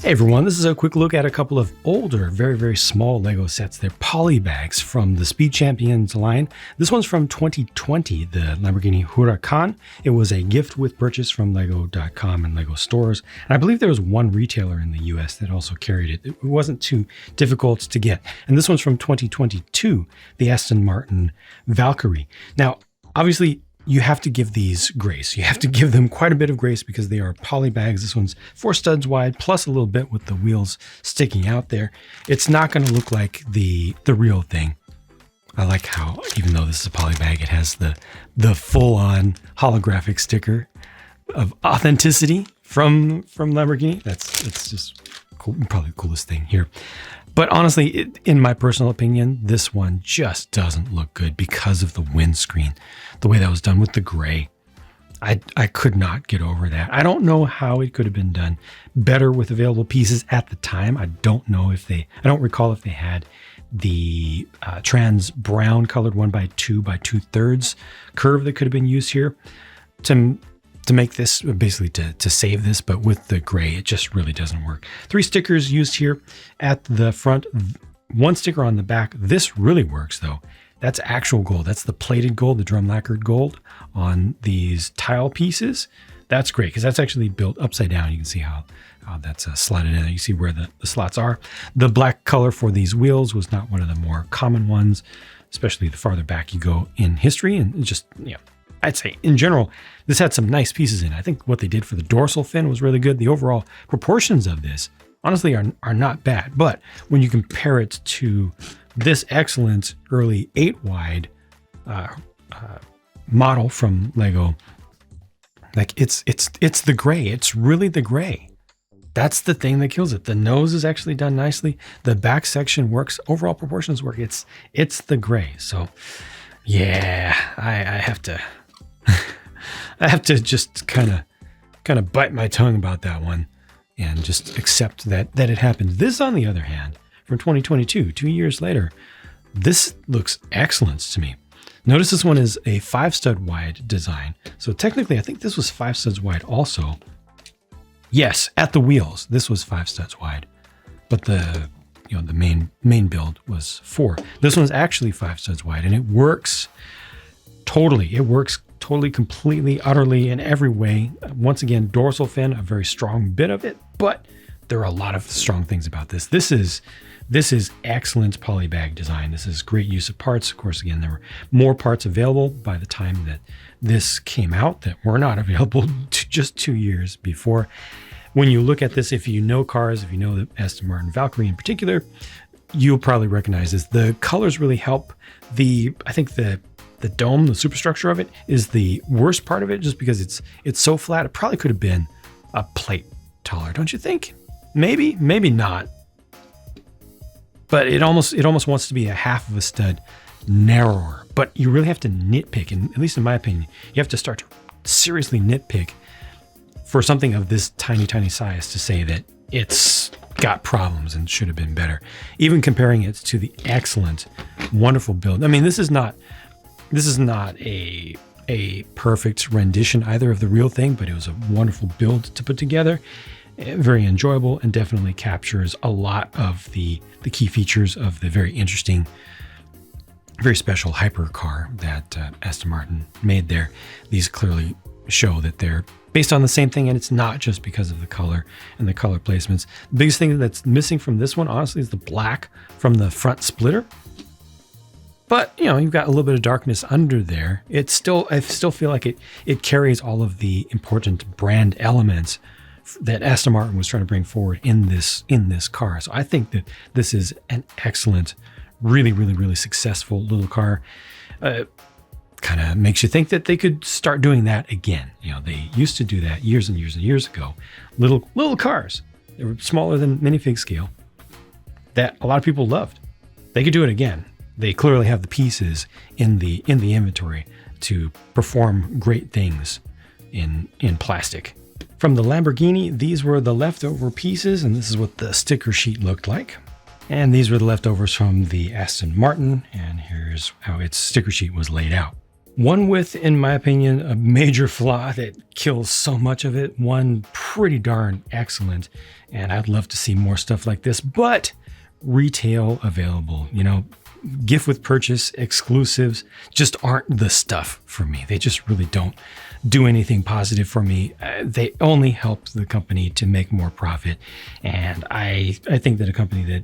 Hey everyone, this is a quick look at a couple of older, very small LEGO sets. They're polybags from the Speed Champions line. This one's from 2020, the Lamborghini Huracan. It was a gift with purchase from Lego.com and Lego stores. And I believe there was one retailer in the US that also carried it. It wasn't too difficult to get. And this one's from 2022, the Aston Martin Valkyrie. Now, obviously, you have to give these grace. You have to give them quite a bit of grace because they are polybags. This one's 4 studs wide, plus a little bit with the wheels sticking out there. It's not going to look like the real thing. I like how, even though this is a polybag, it has the full-on holographic sticker of authenticity from Lamborghini. It's just cool, probably the coolest thing here. But honestly, in my personal opinion, this one just doesn't look good because of the windscreen, the way that was done with the gray. I could not get over that. I don't know how it could have been done better with available pieces at the time. I don't recall if they had the trans brown colored 1x2 by 2/3 curve that could have been used here to make this, basically to save this, but with the gray, it just really doesn't work. 3 stickers used here at the front, 1 sticker on the back. This really works though. That's actual gold. That's the plated gold, the drum lacquered gold on these tile pieces. That's great because that's actually built upside down. You can see how that's slotted in there. You see where the slots are. The black color for these wheels was not one of the more common ones, especially the farther back you go in history. And just, I'd say in general, this had some nice pieces in it. I think what they did for the dorsal fin was really good. The overall proportions of this, honestly, are not bad. But when you compare it to this excellent early 8-wide model from Lego, like it's the gray. It's really the gray. That's the thing that kills it. The nose is actually done nicely. The back section works. Overall proportions work. It's the gray. So yeah, I have to I have to just kind of bite my tongue about that one and just accept that it happened. This, on the other hand, from 2022, 2 years later, this looks excellent to me. Notice this one is a 5 stud wide design. So technically, I think this was 5 studs wide also. Yes, at the wheels, this was 5 studs wide, but the main build was 4. This one's actually 5 studs wide, and it works totally. It works totally, completely, utterly, in every way. Once again, dorsal fin, a very strong bit of it, but there are a lot of strong things about this. This is excellent polybag design. This is great use of parts. Of course, again, there were more parts available by the time that this came out that were not available just 2 years before. When you look at this, if you know cars, if you know the Aston Martin Valkyrie in particular, you'll probably recognize this. The colors really help. I think the dome, the superstructure of it, is the worst part of it, just because it's so flat. It probably could have been a plate taller, don't you think? Maybe not. But it almost wants to be a half of a stud narrower. But you really have to nitpick, and at least in my opinion, you have to start to seriously nitpick for something of this tiny size to say that it's got problems and should have been better. Even comparing it to the excellent, wonderful build. I mean, this is not a perfect rendition either of the real thing, but it was a wonderful build to put together. Very enjoyable, and definitely captures a lot of the key features of the very interesting, very special hypercar that Aston Martin made there. These clearly show that they're based on the same thing, and it's not just because of the color and the color placements. The biggest thing that's missing from this one, honestly, is the black from the front splitter. But, you've got a little bit of darkness under there. I still feel like it carries all of the important brand elements that Aston Martin was trying to bring forward in this car. So I think that this is an excellent, really successful little car. Kind of makes you think that they could start doing that again. They used to do that years and years ago. Little cars. They were smaller than minifig scale that a lot of people loved. They could do it again. They clearly have the pieces in the inventory to perform great things in plastic. From the Lamborghini, these were the leftover pieces, and this is what the sticker sheet looked like. And these were the leftovers from the Aston Martin, and here's how its sticker sheet was laid out. One with, in my opinion, a major flaw that kills so much of it. One pretty darn excellent. And I'd love to see more stuff like this, but retail available, you know, gift with purchase exclusives just aren't the stuff for me. They just really don't do anything positive for me. They only help the company to make more profit. And I think that a company that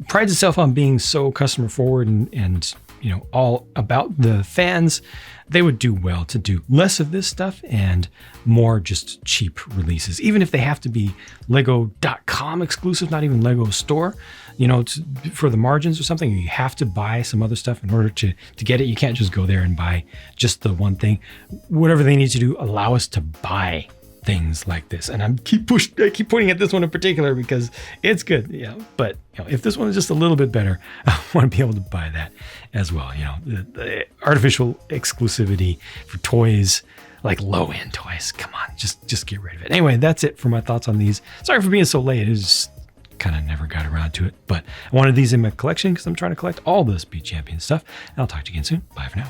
prides itself on being so customer forward and you know, all about the fans, they would do well to do less of this stuff and more just cheap releases. Even if they have to be Lego.com exclusive, not even Lego store, you know, for the margins or something, you have to buy some other stuff in order to get it. You can't just go there and buy just the one thing. Whatever they need to do, allow us to buy things like this. And I keep pointing at this one in particular because it's good, you know, but you know, if this one is just a little bit better, I want to be able to buy that as well. You know, the artificial exclusivity for toys, like low-end toys. Come on, just get rid of it. Anyway, that's it for my thoughts on these. Sorry for being so late. It was kind of never got around to it, but I wanted these in my collection because I'm trying to collect all the Speed Champion stuff. And I'll talk to you again soon. Bye for now.